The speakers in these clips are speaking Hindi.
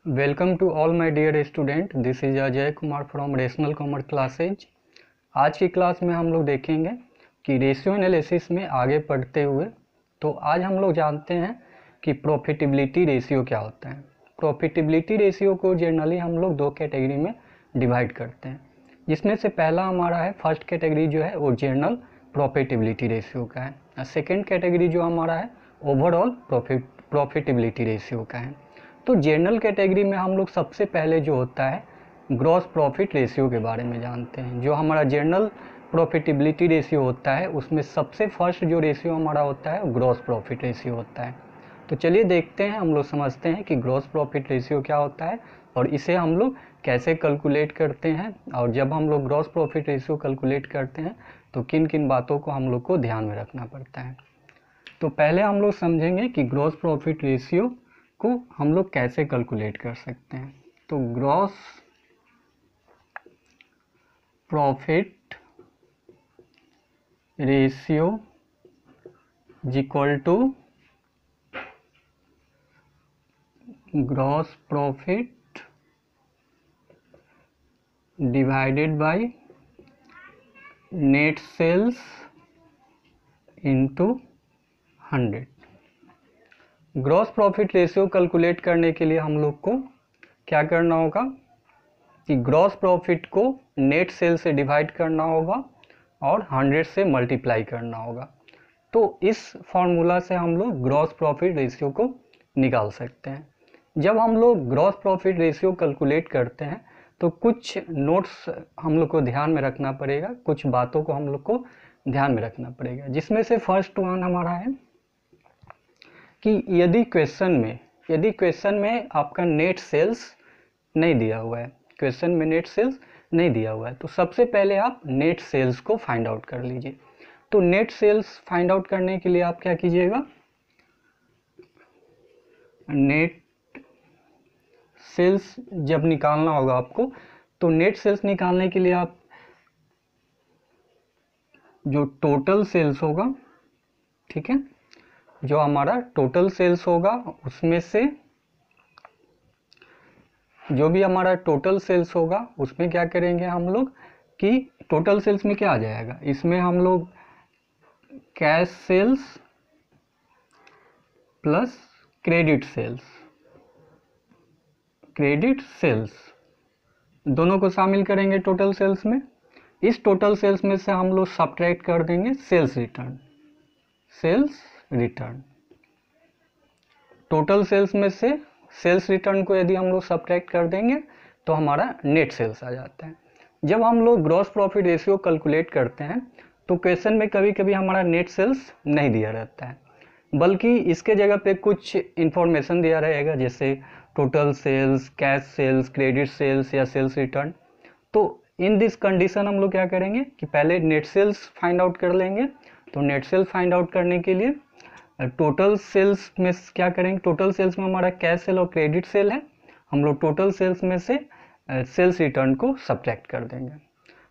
Welcome to all my dear student, this is Ajay Kumar from rational commerce classes. आज की क्लास में हम लोग देखेंगे कि रेशियो एनालिसिस में आगे पढ़ते हुए तो आज हम लोग जानते हैं कि प्रॉफिटेबिलिटी रेशियो क्या होता है। प्रॉफिटेबिलिटी रेशियो को जनरली हम लोग दो कैटेगरी में डिवाइड करते हैं, जिसमें से पहला हमारा है फर्स्ट कैटेगरी जो है वो जनरल प्रॉफिटेबिलिटी रेशियो का है, और सेकेंड कैटेगरी जो हमारा है ओवरऑल प्रॉफिटेबिलिटी रेशियो का है। तो जनरल कैटेगरी में हम लोग सबसे पहले जो होता है ग्रॉस प्रॉफिट रेशियो के बारे में जानते हैं। जो हमारा जनरल प्रॉफिटेबिलिटी रेशियो होता है उसमें सबसे फर्स्ट जो रेशियो हमारा होता है ग्रॉस प्रॉफिट रेशियो होता है। तो चलिए देखते हैं, हम लोग समझते हैं कि ग्रॉस प्रॉफिट रेशियो क्या होता है और इसे हम लोग कैसे कैलकुलेट करते हैं, और जब हम लोग ग्रॉस प्रॉफिट रेशियो कैलकुलेट करते हैं तो किन किन बातों को हम लोग को ध्यान में रखना पड़ता है। तो पहले हम लोग समझेंगे कि ग्रॉस प्रॉफिट रेशियो को हम लोग कैसे कैलकुलेट कर सकते हैं। तो gross profit ratio is equal to gross profit divided by net sales into 100। Gross profit ratio calculate करने के लिए हम लोग को क्या करना होगा कि ग्रॉस प्रॉफिट को नेट सेल से डिवाइड करना होगा और 100 से मल्टीप्लाई करना होगा। तो इस फॉर्मूला से हम लोग ग्रॉस प्रॉफिट रेशियो को निकाल सकते हैं। जब हम लोग ग्रॉस प्रॉफिट रेशियो कैलकुलेट करते हैं तो कुछ नोट्स हम लोग को ध्यान में रखना पड़ेगा, कुछ बातों को हम लोग को ध्यान में रखना पड़ेगा, जिसमें से फर्स्ट वन हमारा है कि यदि क्वेश्चन में आपका नेट सेल्स नहीं दिया हुआ है, क्वेश्चन में नेट सेल्स नहीं दिया हुआ है, तो सबसे पहले आप नेट सेल्स को फाइंड आउट कर लीजिए। तो नेट सेल्स फाइंड आउट करने के लिए आप क्या कीजिएगा, नेट सेल्स जब निकालना होगा आपको, तो नेट सेल्स निकालने के लिए आप जो टोटल सेल्स होगा, ठीक है, जो हमारा टोटल सेल्स होगा उसमें से जो भी हमारा टोटल सेल्स होगा उसमें क्या करेंगे हम लोग कि टोटल सेल्स में क्या आ जाएगा, इसमें हम लोग cash sales plus credit sales दोनों को शामिल करेंगे टोटल सेल्स में। इस टोटल सेल्स में से हम लोग सब्ट्रैक्ट कर देंगे सेल्स रिटर्न। टोटल सेल्स में से सेल्स रिटर्न को यदि हम लोग सब्ट्रैक्ट कर देंगे तो हमारा नेट सेल्स आ जाता है। जब हम लोग ग्रॉस प्रॉफिट रेशियो कैलकुलेट करते हैं तो क्वेश्चन में कभी कभी हमारा नेट सेल्स नहीं दिया रहता है, बल्कि इसके जगह पे कुछ इंफॉर्मेशन दिया रहेगा, जैसे total sales, cash sales, credit sales या सेल्स रिटर्न। तो इन दिस कंडीशन हम लोग क्या करेंगे कि पहले नेट सेल्स फाइंड आउट कर लेंगे। तो नेट सेल्स फाइंड आउट करने के लिए टोटल सेल्स में क्या करेंगे, टोटल सेल्स में हमारा कैश सेल और क्रेडिट सेल है, हम लोग टोटल सेल्स में से सेल्स रिटर्न को सब्ट्रैक्ट कर देंगे।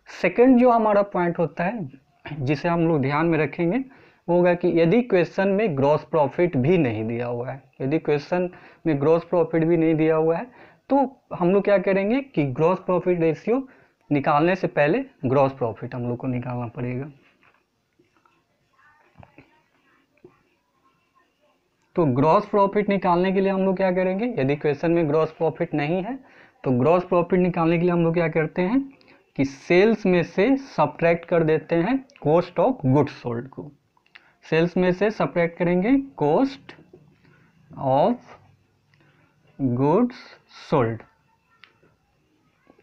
सेकंड जो हमारा पॉइंट होता है जिसे हम लोग ध्यान में रखेंगे वो होगा कि यदि क्वेश्चन में ग्रॉस प्रॉफिट भी नहीं दिया हुआ है, तो हम लोग क्या करेंगे कि ग्रॉस प्रॉफिट रेशियो निकालने से पहले ग्रॉस प्रॉफिट हम लोग को निकालना पड़ेगा। तो ग्रॉस प्रॉफिट निकालने के लिए हम लोग क्या करेंगे, यदि क्वेश्चन में ग्रॉस प्रॉफिट नहीं है तो ग्रॉस प्रॉफिट निकालने के लिए हम लोग क्या करते हैं कि सेल्स में से सब्ट्रैक्ट कर देते हैं कॉस्ट ऑफ गुड्स सोल्ड को। सेल्स में से सब्ट्रैक्ट करेंगे कॉस्ट ऑफ गुड्स सोल्ड।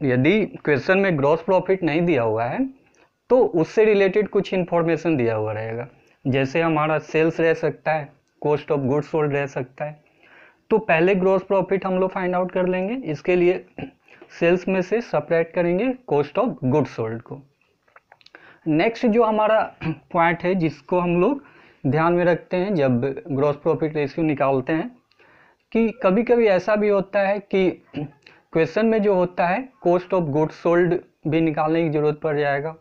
यदि क्वेश्चन में ग्रॉस प्रॉफिट नहीं दिया हुआ है तो उससे रिलेटेड कुछ इंफॉर्मेशन दिया हुआ रहेगा, जैसे हमारा सेल्स रह सकता है, कॉस्ट ऑफ गुड्स सोल्ड रह सकता है। तो पहले ग्रॉस प्रॉफिट हम लोग फाइंड आउट कर लेंगे, इसके लिए सेल्स में से सब्ट्रैक्ट करेंगे कॉस्ट ऑफ गुड्स सोल्ड को। नेक्स्ट जो हमारा पॉइंट है जिसको हम लोग ध्यान में रखते हैं जब ग्रॉस प्रॉफिट रेशियो निकालते हैं, कि कभी कभी ऐसा भी होता है कि क्वेश्चन में जो होता है कॉस्ट ऑफ गुड्स सोल्ड भी निकालने की जरूरत पड़ जाएगा।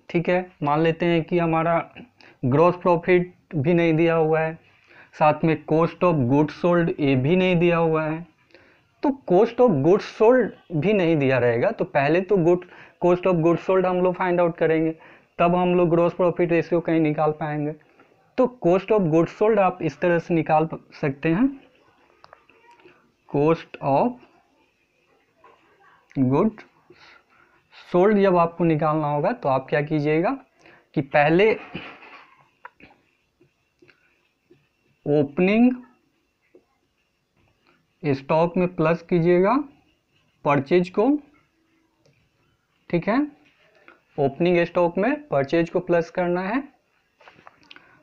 ठीक है, मान लेते हैं कि हमारा ग्रॉस प्रॉफिट भी नहीं दिया हुआ है, साथ में कॉस्ट ऑफ गुड्स सोल्ड ये भी नहीं दिया हुआ है, तो कॉस्ट ऑफ गुड्स सोल्ड भी नहीं दिया रहेगा, तो पहले तो कॉस्ट ऑफ गुड्स सोल्ड हम लोग फाइंड आउट करेंगे, तब हम लोग ग्रॉस प्रॉफिट रेशियो कहीं निकाल पाएंगे। तो कॉस्ट ऑफ गुड्स सोल्ड आप इस तरह से निकाल सकते हैं, कॉस्ट ऑफ गुड सोल्ड जब आपको निकालना होगा तो आप क्या कीजिएगा कि पहले ओपनिंग स्टॉक में प्लस कीजिएगा परचेज को, ठीक है, ओपनिंग स्टॉक में परचेज को प्लस करना है,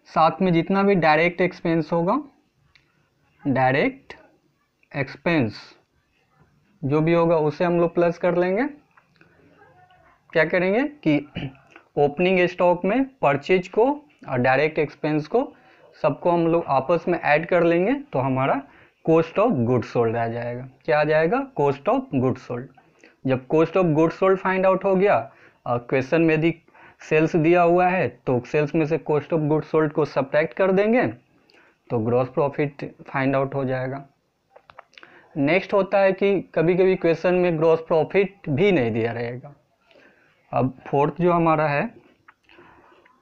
साथ में जितना भी डायरेक्ट एक्सपेंस होगा, डायरेक्ट एक्सपेंस जो भी होगा उसे हम लोग प्लस कर लेंगे। क्या करेंगे कि ओपनिंग स्टॉक में परचेज को और डायरेक्ट एक्सपेंस को सबको हम लोग आपस में ऐड कर लेंगे, तो हमारा कॉस्ट ऑफ गुड्स सोल्ड आ जाएगा। क्या आ जाएगा? Cost of goods sold. जब cost of goods sold find out हो गया और क्वेश्चन में यदि सेल्स दिया हुआ है तो सेल्स में से कॉस्ट ऑफ गुड्स सोल्ड को सब्ट्रैक्ट कर देंगे तो ग्रॉस प्रॉफिट फाइंड आउट हो जाएगा। नेक्स्ट होता है कि कभी कभी क्वेश्चन में ग्रॉस प्रॉफिट भी नहीं दिया रहेगा। अब फोर्थ जो हमारा है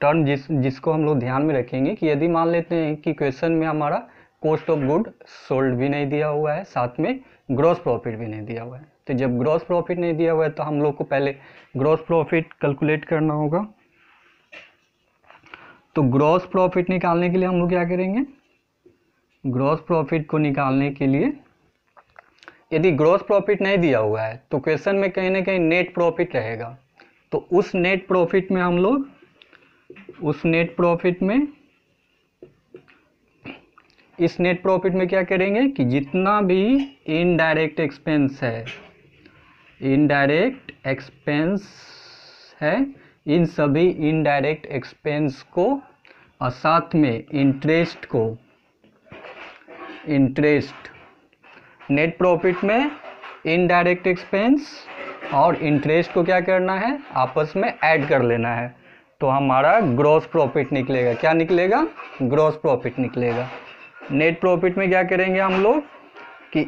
टर्म जिसको हम लोग ध्यान में रखेंगे कि यदि मान लेते हैं कि क्वेश्चन में हमारा कॉस्ट ऑफ गुड सोल्ड भी नहीं दिया हुआ है, साथ में ग्रॉस प्रॉफिट भी नहीं दिया हुआ है, तो जब ग्रॉस प्रॉफिट नहीं दिया हुआ है तो हम लोग को पहले ग्रॉस प्रॉफिट कैलकुलेट करना होगा। तो ग्रॉस प्रॉफिट निकालने के लिए हम लोग क्या करेंगे? ग्रॉस प्रॉफिट को निकालने के लिए यदि ग्रॉस प्रॉफिट नहीं दिया हुआ है तो क्वेश्चन में कहीं ना कहीं नेट प्रॉफिट रहेगा, तो उस नेट प्रॉफिट में हम लोग इस नेट प्रॉफिट में क्या करेंगे कि जितना भी इनडायरेक्ट एक्सपेंस है इन सभी इनडायरेक्ट एक्सपेंस को और साथ में इंटरेस्ट नेट प्रॉफिट में इनडायरेक्ट एक्सपेंस और इंटरेस्ट को क्या करना है? आपस में ऐड कर लेना है, तो हमारा ग्रॉस प्रॉफिट निकलेगा। क्या निकलेगा? ग्रॉस प्रॉफिट निकलेगा। नेट प्रॉफिट में क्या करेंगे हम लोग कि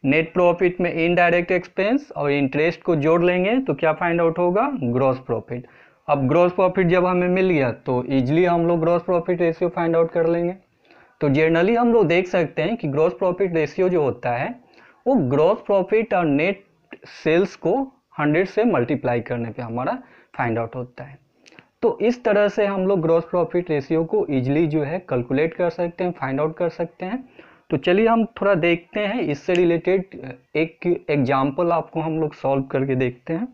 नेट प्रॉफिट में इनडायरेक्ट एक्सपेंस और इंटरेस्ट को जोड़ लेंगे तो क्या फाइंड आउट होगा? Gross profit. अब ग्रॉस प्रॉफिट जब हमें मिल गया तो इजीली हम लोग gross profit ratio find out कर लेंगे। तो जनरली हम लोग देख सकते हैं कि ग्रॉस प्रॉफिट रेशियो जो होता है वो ग्रॉस प्रॉफिट और नेट सेल्स को 100 से मल्टीप्लाई करने पे हमारा फाइंड आउट होता है। तो इस तरह से हम लोग ग्रॉस प्रॉफिट रेशियो को इजीली जो है कैलकुलेट कर सकते हैं, फाइंड आउट कर सकते हैं। तो चलिए हम थोड़ा देखते हैं, इससे रिलेटेड एक एग्जांपल आपको हम लोग सॉल्व करके देखते हैं।